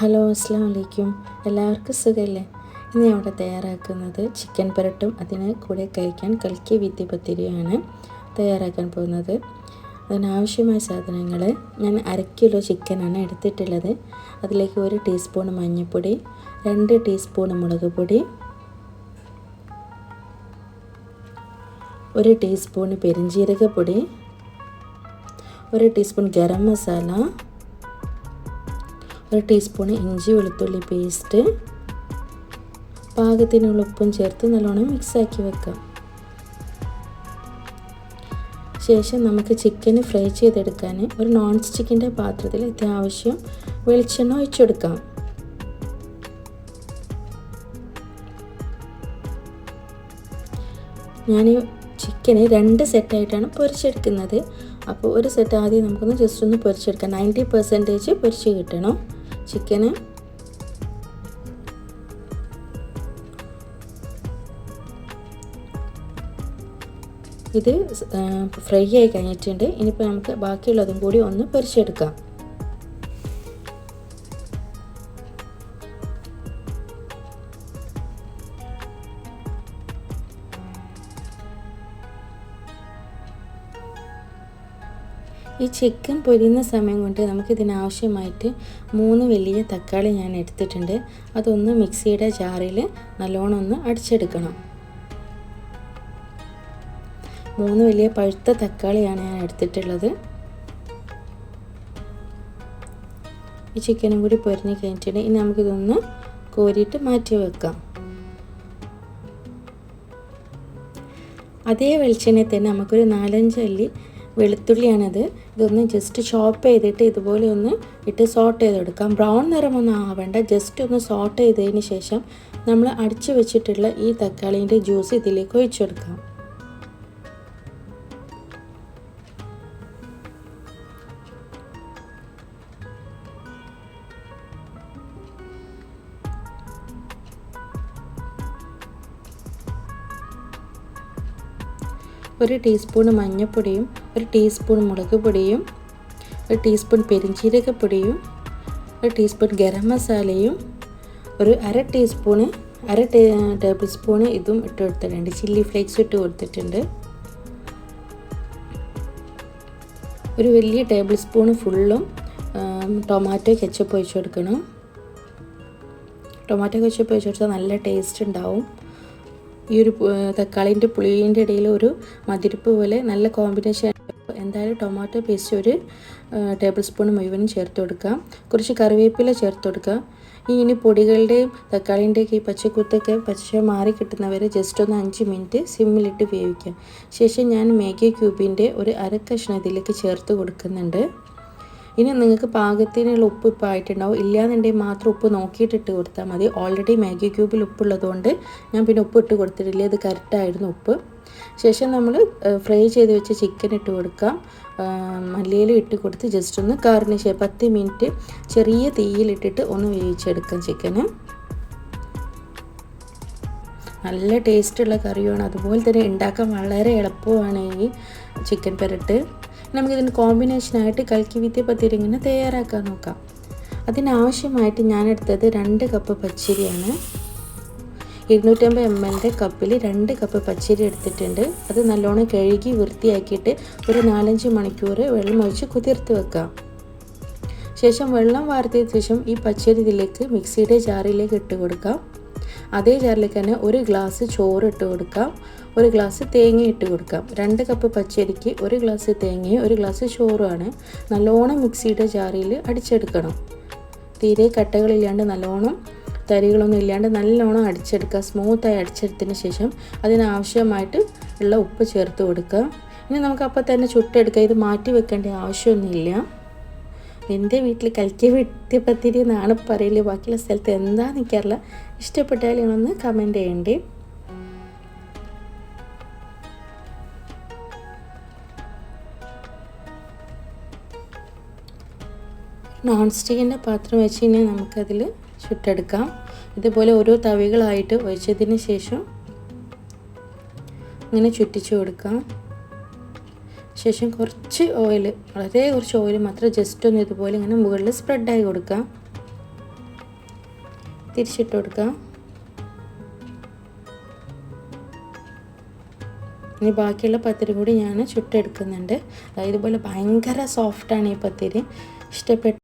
Hello, അസ്സലാമു അലൈക്കും. എല്ലാവർക്കും സുഖമല്ലേ? ഇന്ന് ഇവിടെ തയ്യാറാക്കുന്നത് ചിക്കൻ പെരട്ടും അതിന് കൂടെ കഴിക്കാൻ കൽക്കി വിത്തി പത്തിരിയാണ് തയ്യാറാക്കാൻ പോകുന്നത്. അതിനാവശ്യമായ സാധനങ്ങൾ: ഞാൻ 1/2 കിലോ ചിക്കനാണ് എടുത്തിട്ടുള്ളത്. അതിലേക്ക് 1 ടീസ്പൂൺ മഞ്ഞൾപ്പൊടി, 2 ടീസ്പൂൺ മുളക് പൊടി, 1 ടീസ്പൂൺ പെരിഞ്ജീരകപ്പൊടി, 1 ടീസ്പൂൺ ഗരം മസാല, 1 ടീസ്പൂൺ ഇഞ്ചി വെളുത്തുള്ളി പേസ്റ്റ്, പാകത്തിനുള്ള ഉപ്പും ചേർത്ത് നല്ലോണം മിക്സാക്കി വെക്കാം. ശേഷം നമുക്ക് ചിക്കൻ ഫ്രൈ ചെയ്തെടുക്കാൻ ഒരു നോൺ സ്റ്റിക്കിൻ്റെ പാത്രത്തിൽ അത്യാവശ്യം വെളിച്ചെണ്ണ ഒഴിച്ചെടുക്കാം. ഞാൻ ചിക്കന് 2 സെറ്റായിട്ടാണ് പൊരിച്ചെടുക്കുന്നത്. അപ്പോൾ ഒരു സെറ്റ് ആദ്യം നമുക്കൊന്ന് ജസ്റ്റ് ഒന്ന് പൊരിച്ചെടുക്കാം. 90% പൊരിച്ച് കിട്ടണം ചിക്കന്. ഇത് ഫ്രൈ ആയി കഴിഞ്ഞിട്ടുണ്ട്. ഇനിയിപ്പോൾ നമുക്ക് ബാക്കിയുള്ളതും കൂടി ഒന്ന് പൊരിച്ചെടുക്കാം. ഈ ചിക്കൻ പൊരിയുന്ന സമയം കൊണ്ട് നമുക്കിതിനാവശ്യമായിട്ട് 3 വലിയ തക്കാളി ഞാൻ എടുത്തിട്ടുണ്ട്. അതൊന്ന് മിക്സിയുടെ ജാറിൽ നല്ലോണം ഒന്ന് അടിച്ചെടുക്കണം. 3 വലിയ പഴുത്ത തക്കാളിയാണ് ഞാൻ എടുത്തിട്ടുള്ളത്. ഈ ചിക്കനും കൂടി പൊരിഞ്ഞ് കഴിഞ്ഞിട്ടുണ്ട്. ഇനി നമുക്കിതൊന്ന് കോരിയിട്ട് മാറ്റി വെക്കാം. അതേ വെളിച്ചെണ്ണയിൽ തന്നെ നമുക്കൊരു 4-5 അല്ലി വെളുത്തുള്ളിയാണത്. ഇതൊന്ന് ജസ്റ്റ് ചോപ്പ് ചെയ്തിട്ട് ഇതുപോലെ ഒന്ന് ഇട്ട് സോട്ട് ചെയ്തെടുക്കാം. ബ്രൗൺ നിറമൊന്നും ആവേണ്ട, ജസ്റ്റ് ഒന്ന് സോട്ട് ചെയ്തതിന് ശേഷം നമ്മൾ അടിച്ചു വെച്ചിട്ടുള്ള ഈ തക്കാളീൻ്റെ ജ്യൂസ് ഇതിലേക്ക് ഒഴിച്ചെടുക്കാം. ഒരു ടീസ്പൂൺ മഞ്ഞൾപ്പൊടിയും, 1 ടീസ്പൂൺ മുളക് പൊടിയും, 1 ടീസ്പൂൺ പെരിഞ്ജീരകപ്പൊടിയും, 1 ടീസ്പൂൺ ഗരം മസാലയും, ഒരു അര ടേബിൾ സ്പൂൺ ഇതും ഇട്ട് കൊടുത്തിട്ടുണ്ട്. ചില്ലി ഫ്ലേക്സ് ഇട്ട് കൊടുത്തിട്ടുണ്ട്. ഒരു വലിയ ടേബിൾ സ്പൂൺ ഫുള്ളും ടൊമാറ്റോ കെച്ചപ്പ് ഒഴിച്ച് കൊടുക്കണം. ടൊമാറ്റോ കെച്ചപ്പ് ഒഴിച്ച് കൊടുത്താൽ നല്ല ടേസ്റ്റ് ഉണ്ടാവും. ഈ ഒരു തക്കാളിൻ്റെ പുളിൻ്റെ ഇടയിൽ ഒരു മതിരിപ്പ് പോലെ നല്ല കോമ്പിനേഷൻ. എന്തായാലും ടൊമാറ്റോ പേസ്റ്റ് 1 ടേബിൾ സ്പൂൺ മുഴുവനും ചേർത്ത് കൊടുക്കാം. കുറച്ച് കറിവേപ്പില ചേർത്ത് കൊടുക്കാം. ഇനി പൊടികളുടെയും തക്കാളിൻ്റെയൊക്കെ ഈ പച്ചക്കുത്തൊക്കെ പച്ച മാറി കിട്ടുന്നവരെ ജസ്റ്റ് ഒന്ന് 5 മിനിറ്റ് സിമ്മിലിട്ട് വേവിക്കാം. ശേഷം ഞാൻ മാഗി ക്യൂബിൻ്റെ ഒരു അര കഷ്ണം ഇതിലേക്ക് ചേർത്ത് കൊടുക്കുന്നുണ്ട്. ഇനി നിങ്ങൾക്ക് പാകത്തിനുള്ള ഉപ്പ് ഇപ്പോൾ ആയിട്ടുണ്ടാവും. ഇല്ലയെന്നുണ്ടെങ്കിൽ മാത്രം ഉപ്പ് നോക്കിയിട്ടിട്ട് കൊടുത്താൽ മതി. ഓൾറെഡി മാഗി ക്യൂബിൽ ഉപ്പുള്ളതുകൊണ്ട് ഞാൻ പിന്നെ ഉപ്പ് ഇട്ട് കൊടുത്തിട്ടില്ല. ഇത് കറക്റ്റായിരുന്നു ഉപ്പ്. ശേഷം നമ്മൾ ഫ്രൈ ചെയ്ത് വെച്ച് ചിക്കൻ ഇട്ട് കൊടുക്കാം. മല്ലിയില ഇട്ട് കൊടുത്ത് ജസ്റ്റ് ഒന്ന് ഗാർണിഷ് 10 മിനിറ്റ് ചെറിയ തീയിലിട്ടിട്ട് ഒന്ന് വേവിച്ചെടുക്കാം ചിക്കന്. നല്ല ടേസ്റ്റുള്ള കറിയാണ്. അതുപോലെ തന്നെ ഉണ്ടാക്കാൻ വളരെ എളുപ്പമാണ് ഈ ചിക്കൻ പെരട്ട്. നമുക്കിതിന് കോമ്പിനേഷനായിട്ട് കൽക്കി വിത്തി പത്തിരി ഇങ്ങനെ തയ്യാറാക്കാൻ നോക്കാം. അതിനാവശ്യമായിട്ട് ഞാനെടുത്തത് 2 കപ്പ് പച്ചരിയാണ്. 250 ml കപ്പിൽ 2 കപ്പ് പച്ചരി എടുത്തിട്ടുണ്ട്. അത് നല്ലോണം കഴുകി വൃത്തിയാക്കിയിട്ട് ഒരു 4-5 മണിക്കൂർ വെള്ളം ഒഴിച്ച് കുതിർത്ത് വെക്കാം. ശേഷം വെള്ളം വാർത്തിയ ശേഷം ഈ പച്ചരി ഇതിലേക്ക് മിക്സിയുടെ ജാറിലേക്ക് ഇട്ട് കൊടുക്കാം. അതേ ജാറിലേക്ക് തന്നെ 1 ഗ്ലാസ് ചോറ് ഇട്ട് കൊടുക്കാം. 1 ഗ്ലാസ് തേങ്ങ ഇട്ട് കൊടുക്കാം. 2 കപ്പ് പച്ചരിക്ക് 1 ഗ്ലാസ് തേങ്ങയും 1 ഗ്ലാസ് ചോറുമാണ്. നല്ലോണം മിക്സിയുടെ ജാറിൽ അടിച്ചെടുക്കണം. തീരെ കട്ടകളില്ലാണ്ട് നല്ലോണം തരികളൊന്നും ഇല്ലാണ്ട് നല്ലോണം അടിച്ചെടുക്കുക. സ്മൂത്തായി അടിച്ചെടുത്തതിന് ശേഷം അതിനാവശ്യമായിട്ട് ഉള്ള ഉപ്പ് ചേർത്ത് കൊടുക്കുക. ഇനി നമുക്ക് അപ്പോൾ തന്നെ ചുട്ടെടുക്കുക. ഇത് മാറ്റി വെക്കേണ്ട ആവശ്യമൊന്നുമില്ല. എൻ്റെ വീട്ടിൽ കൽക്കി വിത്തി പത്തിരി എന്നാണ് പറയല്. ബാക്കിയുള്ള സ്ഥലത്ത് എന്താണെന്ന് എനിക്കറിയില്ല. ഇഷ്ടപ്പെട്ടാൽ നിങ്ങളൊന്ന് കമൻറ്റ് ചെയ്യണ്ടേ. നോൺ സ്റ്റിക്കിൻ്റെ പാത്രം വെച്ച് കഴിഞ്ഞാൽ നമുക്കതിൽ ചുട്ടെടുക്കാം. ഇതുപോലെ ഓരോ തവികളായിട്ട് ഒഴിച്ചതിന് ശേഷം ഇങ്ങനെ ചുറ്റിച്ച് കൊടുക്കാം. ശേഷം കുറച്ച് ഓയിൽ, വളരെ കുറച്ച് ഓയിൽ മാത്രം ജസ്റ്റ് ഒന്ന് ഇതുപോലെ ഇങ്ങനെ മുകളിൽ സ്പ്രെഡായി കൊടുക്കാം. തിരിച്ചിട്ട് കൊടുക്കാം. ഇനി ബാക്കിയുള്ള പത്തിരി കൂടി ഞാൻ ചുട്ടെടുക്കുന്നുണ്ട്. ഇതുപോലെ ഭയങ്കര സോഫ്റ്റാണ് ഈ പത്തിരി. ഇഷ്ടപ്പെട്ടു